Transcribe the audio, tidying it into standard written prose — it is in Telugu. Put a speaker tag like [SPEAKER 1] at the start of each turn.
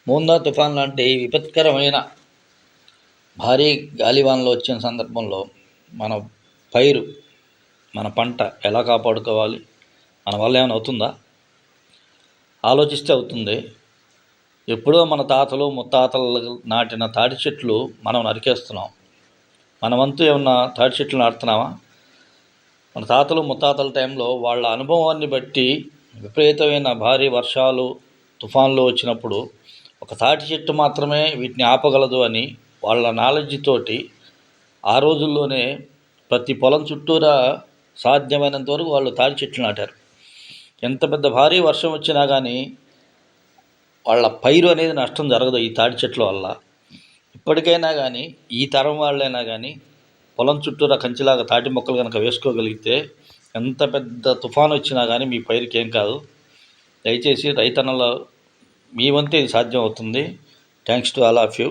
[SPEAKER 1] మోందా తుఫాన్ లాంటి విపత్కరమైన భారీ గాలివానలు వచ్చిన సందర్భంలో మన పైరు మన పంట ఎలా కాపాడుకోవాలి, మన వల్ల ఏమైనా అవుతుందా? ఆలోచిస్తే అవుతుంది. ఎప్పుడో మన తాతలు ముత్తాతలు నాటిన తాటి చెట్లు మనం నరికేస్తున్నాం. మన వంతు ఏమన్నా తాటి చెట్లు నాటుతున్నామా? మన తాతలు ముత్తాతల టైంలో వాళ్ళ అనుభవాన్ని బట్టి విపరీతమైన భారీ వర్షాలు తుఫాన్లు వచ్చినప్పుడు ఒక తాటి చెట్టు మాత్రమే వీటిని ఆపగలదు అని వాళ్ళ నాలెడ్జ్ తోటి ఆ రోజుల్లోనే ప్రతి పొలం చుట్టూరా సాధ్యమైనంత వరకు వాళ్ళు తాటి చెట్లు నాటారు. ఎంత పెద్ద భారీ వర్షం వచ్చినా కానీ వాళ్ళ పైరు అనేది నష్టం జరగదు ఈ తాటి చెట్ల వల్ల. ఇప్పటికైనా కానీ ఈ తరం వాళ్ళైనా కానీ పొలం చుట్టూరా కంచిలాగా తాటి మొక్కలు కనుక వేసుకోగలిగితే ఎంత పెద్ద తుఫాను వచ్చినా కానీ మీ పైరుకి ఏం కాదు. దయచేసి రైతన్నల మీ వంతే ఇది సాధ్యం అవుతుంది. Thanks to all of you.